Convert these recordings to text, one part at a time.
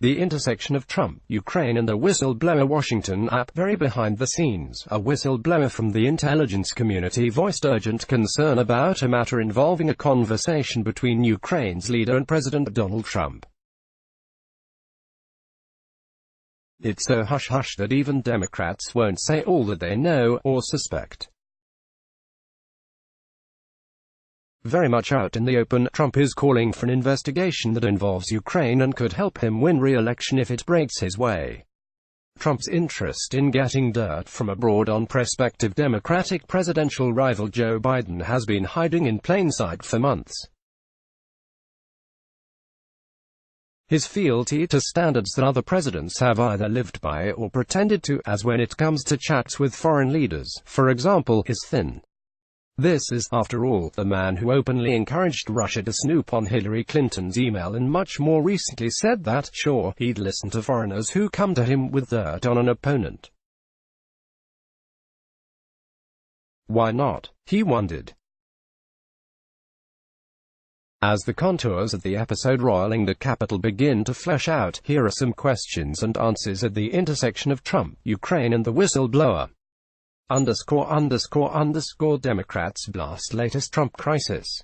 The intersection of Trump, Ukraine and the whistleblower Washington app. Very behind the scenes, a whistleblower from the intelligence community voiced urgent concern about a matter involving a conversation between Ukraine's leader and President Donald Trump. It's so hush-hush that even Democrats won't say all that they know, or suspect. Very much out in the open, Trump is calling for an investigation that involves Ukraine and could help him win re-election if it breaks his way. Trump's interest in getting dirt from abroad on prospective Democratic presidential rival Joe Biden has been hiding in plain sight for months. His fealty to standards that other presidents have either lived by or pretended to, as when it comes to chats with foreign leaders, for example, is thin. This is, after all, the man who openly encouraged Russia to snoop on Hillary Clinton's email and much more recently said that, sure, he'd listen to foreigners who come to him with dirt on an opponent. Why not? He wondered. As the contours of the episode roiling the Capitol begin to flesh out, here are some questions and answers at the intersection of Trump, Ukraine and the whistleblower. ____ Democrats blast latest Trump crisis.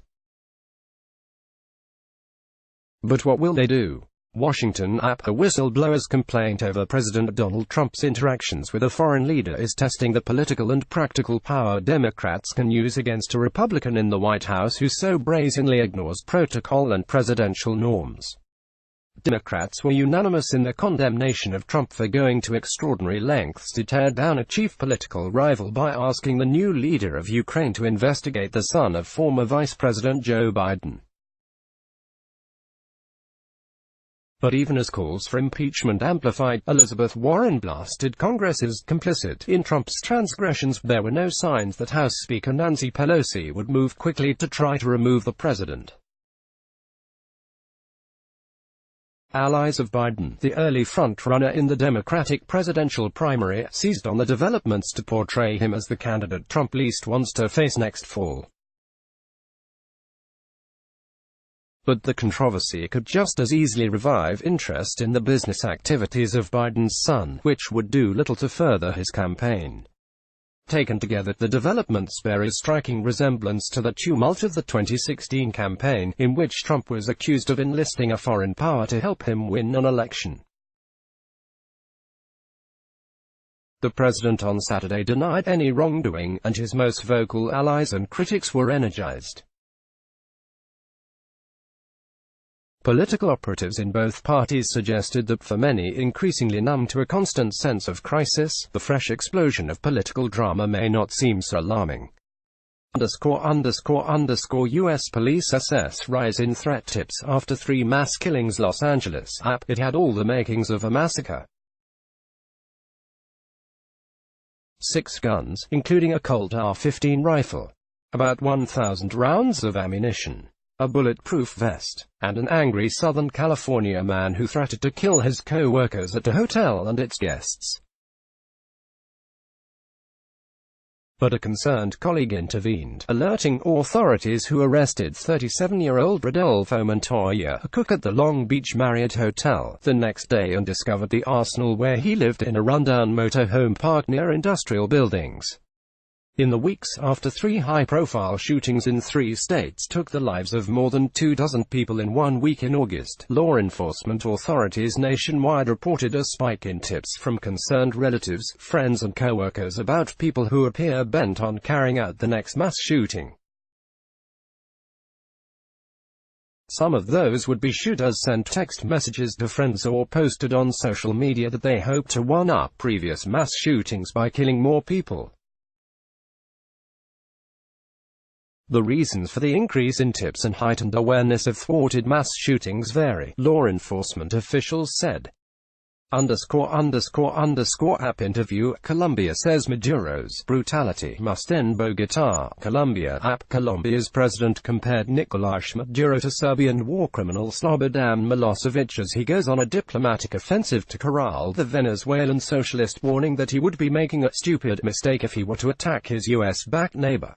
But what will they do? Washington app. A whistleblower's complaint over President Donald Trump's interactions with a foreign leader is testing the political and practical power Democrats can use against a Republican in the White House who so brazenly ignores protocol and presidential norms. Democrats were unanimous in their condemnation of Trump for going to extraordinary lengths to tear down a chief political rival by asking the new leader of Ukraine to investigate the son of former Vice President Joe Biden. But even as calls for impeachment amplified, Elizabeth Warren blasted Congress as complicit in Trump's transgressions. There were no signs that House Speaker Nancy Pelosi would move quickly to try to remove the president. Allies of Biden, the early front-runner in the Democratic presidential primary, seized on the developments to portray him as the candidate Trump least wants to face next fall. But the controversy could just as easily revive interest in the business activities of Biden's son, which would do little to further his campaign. Taken together, the developments bear a striking resemblance to the tumult of the 2016 campaign, in which Trump was accused of enlisting a foreign power to help him win an election. The president on Saturday denied any wrongdoing, and his most vocal allies and critics were energized. Political operatives in both parties suggested that for many increasingly numb to a constant sense of crisis, the fresh explosion of political drama may not seem so alarming. U.S. police assess rise in threat tips after 3 mass killings. Los Angeles app. It had all the makings of a massacre. 6 guns, including a Colt AR-15 rifle, about 1,000 rounds of ammunition, a bulletproof vest, and an angry Southern California man who threatened to kill his co-workers at a hotel and its guests. But a concerned colleague intervened, alerting authorities who arrested 37-year-old Rodolfo Montoya, a cook at the Long Beach Marriott Hotel, the next day and discovered the arsenal where he lived in a rundown motorhome park near industrial buildings. In the weeks after 3 high-profile shootings in 3 states took the lives of more than 24 people in 1 week in August, law enforcement authorities nationwide reported a spike in tips from concerned relatives, friends and co-workers about people who appear bent on carrying out the next mass shooting. Some of those would-be shooters sent text messages to friends or posted on social media that they hoped to one-up previous mass shootings by killing more people. The reasons for the increase in tips and heightened awareness of thwarted mass shootings vary, law enforcement officials said. App interview. Colombia says Maduro's brutality must end. Bogotá, Colombia app. Colombia's president compared Nicolás Maduro to Serbian war criminal Slobodan Milosevic as he goes on a diplomatic offensive to corral the Venezuelan socialist, warning that he would be making a stupid mistake if he were to attack his US-backed neighbor.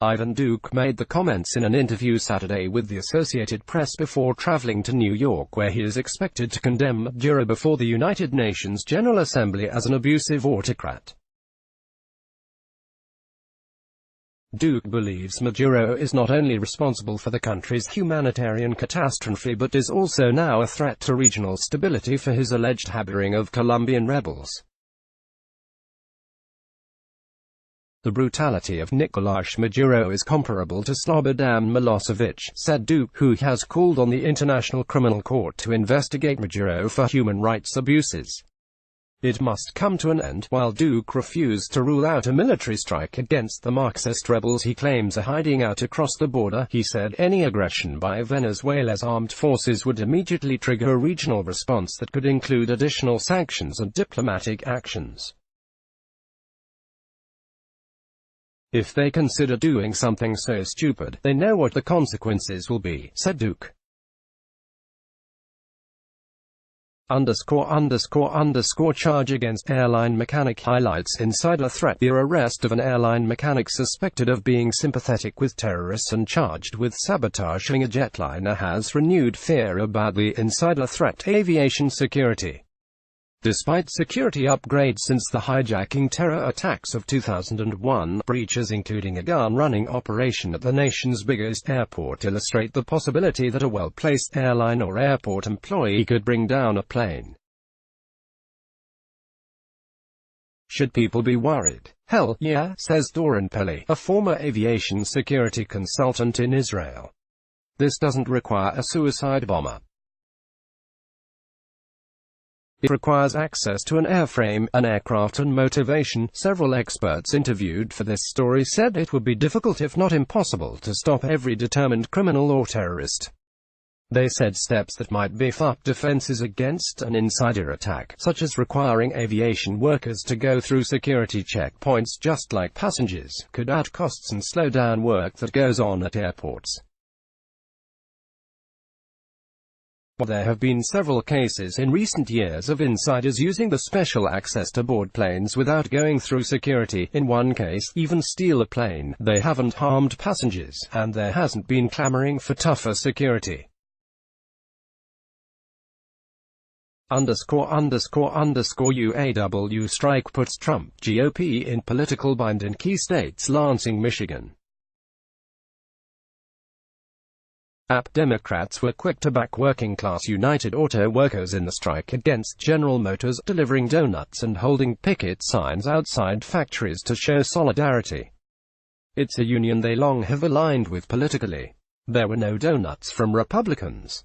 Ivan Duque made the comments in an interview Saturday with the Associated Press before traveling to New York, where he is expected to condemn Maduro before the United Nations General Assembly as an abusive autocrat. Duque believes Maduro is not only responsible for the country's humanitarian catastrophe but is also now a threat to regional stability for his alleged harboring of Colombian rebels. The brutality of Nicolás Maduro is comparable to Slobodan Milosevic, said Duque, who has called on the International Criminal Court to investigate Maduro for human rights abuses. It must come to an end. While Duque refused to rule out a military strike against the Marxist rebels he claims are hiding out across the border, he said any aggression by Venezuela's armed forces would immediately trigger a regional response that could include additional sanctions and diplomatic actions. If they consider doing something so stupid, they know what the consequences will be, said Duque. Charge against airline mechanic highlights insider threat. The arrest of an airline mechanic suspected of being sympathetic with terrorists and charged with sabotaging a jetliner has renewed fear about the insider threat to aviation security. Despite security upgrades since the hijacking terror attacks of 2001, breaches including a gun-running operation at the nation's biggest airport illustrate the possibility that a well-placed airline or airport employee could bring down a plane. Should people be worried? Hell, yeah, says Doron Peli, a former aviation security consultant in Israel. This doesn't require a suicide bomber. It requires access to an airframe, an aircraft and motivation. Several experts interviewed for this story said it would be difficult if not impossible to stop every determined criminal or terrorist. They said steps that might beef up defenses against an insider attack, such as requiring aviation workers to go through security checkpoints just like passengers, could add costs and slow down work that goes on at airports. There have been several cases in recent years of insiders using the special access to board planes without going through security. In one case, even steal a plane. They haven't harmed passengers, and there hasn't been clamoring for tougher security. UAW strike puts Trump GOP in political bind in key states. Lansing, Michigan. Democrats were quick to back working-class United Auto Workers in the strike against General Motors, delivering donuts and holding picket signs outside factories to show solidarity. It's a union they long have aligned with politically. There were no donuts from Republicans.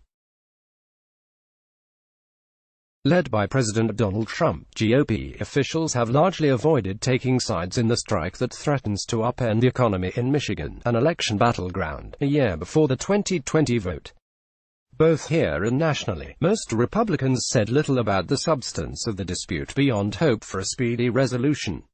Led by President Donald Trump, GOP officials have largely avoided taking sides in the strike that threatens to upend the economy in Michigan, an election battleground, a year before the 2020 vote. Both here and nationally, most Republicans said little about the substance of the dispute beyond hope for a speedy resolution.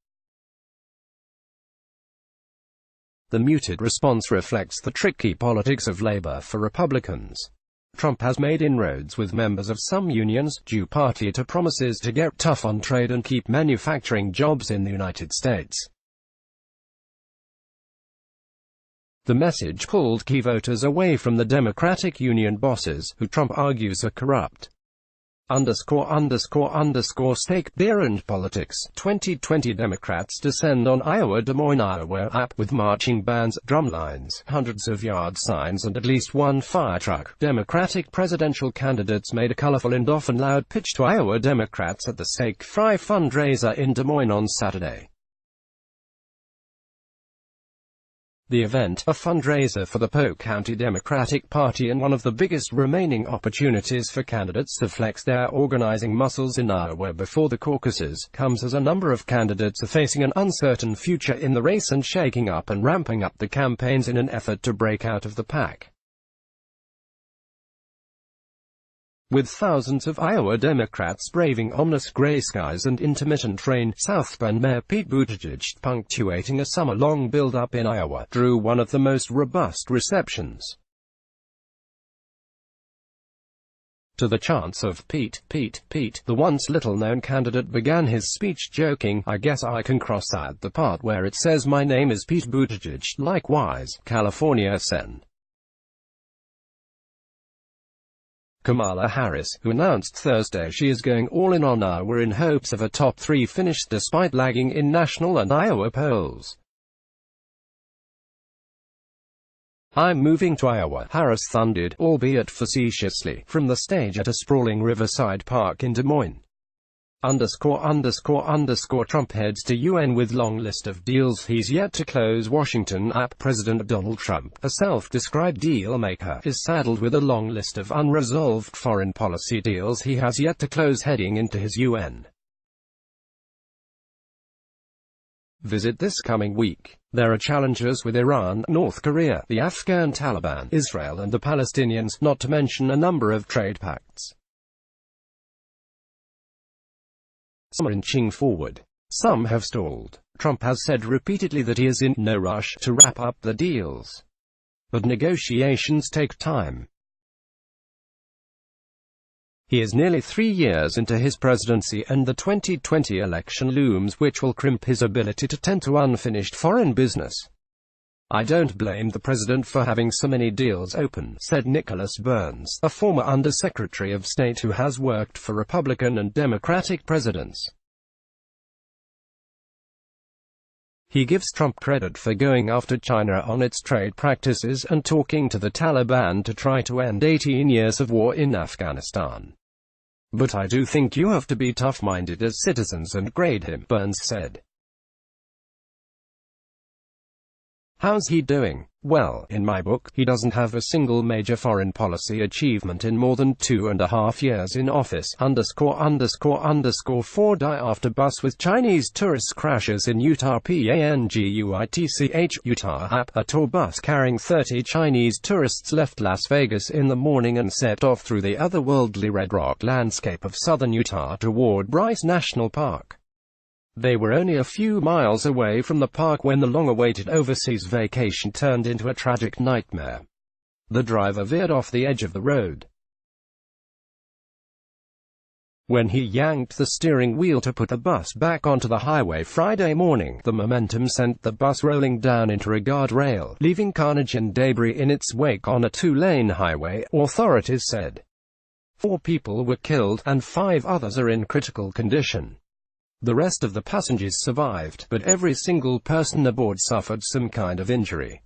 The muted response reflects the tricky politics of labor for Republicans. Trump has made inroads with members of some unions, due partly to promises to get tough on trade and keep manufacturing jobs in the United States. The message pulled key voters away from the Democratic union bosses, who Trump argues are corrupt. Stake, beer and politics. 2020 Democrats descend on Iowa. Des Moines, Iowa, with marching bands, drumlines, hundreds of yard signs and at least one fire truck. Democratic presidential candidates made a colorful and often loud pitch to Iowa Democrats at the Steak Fry fundraiser in Des Moines on Saturday. The event, a fundraiser for the Polk County Democratic Party and one of the biggest remaining opportunities for candidates to flex their organizing muscles in Iowa before the caucuses, comes as a number of candidates are facing an uncertain future in the race and shaking up and ramping up the campaigns in an effort to break out of the pack. With thousands of Iowa Democrats braving ominous gray skies and intermittent rain, South Bend Mayor Pete Buttigieg, punctuating a summer-long build-up in Iowa, drew one of the most robust receptions. To the chants of Pete, Pete, Pete, the once little-known candidate began his speech joking, "I guess I can cross out the part where it says my name is Pete Buttigieg, likewise, California Sen." Kamala Harris, who announced Thursday she is going all in on Iowa in hopes of a top 3 finish despite lagging in national and Iowa polls. "I'm moving to Iowa," Harris thundered, albeit facetiously, from the stage at a sprawling riverside park in Des Moines. Trump heads to UN with long list of deals he's yet to close. Washington. President Donald Trump, a self-described deal maker, is saddled with a long list of unresolved foreign policy deals he has yet to close heading into his UN visit this coming week. There are challenges with Iran, North Korea, the Afghan Taliban, Israel and the Palestinians, not to mention a number of trade pacts. Some are inching forward. Some have stalled. Trump has said repeatedly that he is in no rush to wrap up the deals. But negotiations take time. He is nearly 3 years into his presidency and the 2020 election looms, which will crimp his ability to tend to unfinished foreign business. "I don't blame the president for having so many deals open," said Nicholas Burns, a former Undersecretary of State who has worked for Republican and Democratic presidents. He gives Trump credit for going after China on its trade practices and talking to the Taliban to try to end 18 years of war in Afghanistan. "But I do think you have to be tough-minded as citizens and grade him," Burns said. "How's he doing? Well, in my book, he doesn't have a single major foreign policy achievement in more than 2.5 years in office, ____4 die after bus with Chinese tourists crashes in Utah Utah. A tour bus carrying 30 Chinese tourists left Las Vegas in the morning and set off through the otherworldly red rock landscape of southern Utah toward Bryce National Park. They were only a few miles away from the park when the long-awaited overseas vacation turned into a tragic nightmare. The driver veered off the edge of the road. When he yanked the steering wheel to put the bus back onto the highway Friday morning, the momentum sent the bus rolling down into a guardrail, leaving carnage and debris in its wake on a 2-lane highway, authorities said. 4 people were killed, and 5 others are in critical condition. The rest of the passengers survived, but every single person aboard suffered some kind of injury.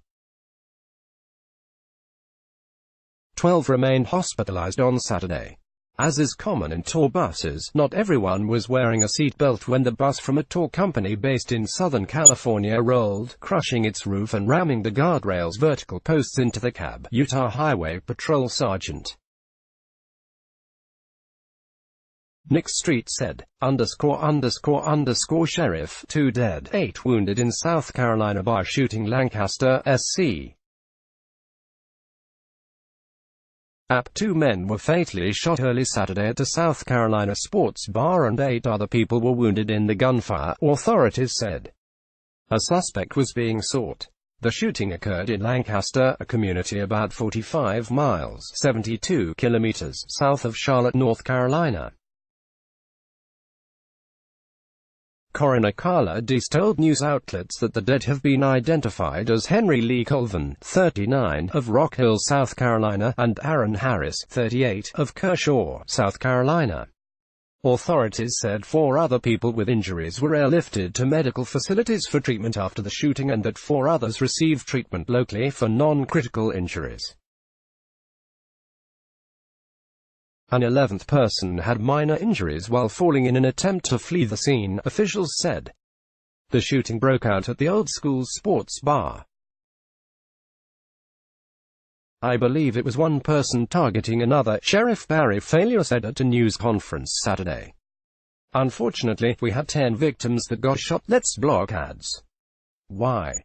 12 remained hospitalized on Saturday. As is common in tour buses, not everyone was wearing a seatbelt when the bus from a tour company based in Southern California rolled, crushing its roof and ramming the guardrail's vertical posts into the cab, Utah Highway Patrol Sergeant Nick Street said, ____sheriff, 2 dead, 8 wounded in South Carolina bar shooting Lancaster, SC. 2 men were fatally shot early Saturday at a South Carolina sports bar and 8 other people were wounded in the gunfire, authorities said. A suspect was being sought. The shooting occurred in Lancaster, a community about 45 miles, 72 kilometers, south of Charlotte, North Carolina. Coroner Carla Deese told news outlets that the dead have been identified as Henry Lee Colvin, 39, of Rock Hill, South Carolina, and Aaron Harris, 38, of Kershaw, South Carolina. Authorities said 4 other people with injuries were airlifted to medical facilities for treatment after the shooting and that 4 others received treatment locally for non-critical injuries. An 11th person had minor injuries while falling in an attempt to flee the scene, officials said. The shooting broke out at the Old School sports bar. "I believe it was one person targeting another," Sheriff Barry Failure said at a news conference Saturday. "Unfortunately, we had 10 victims that got shot. Let's block ads. Why?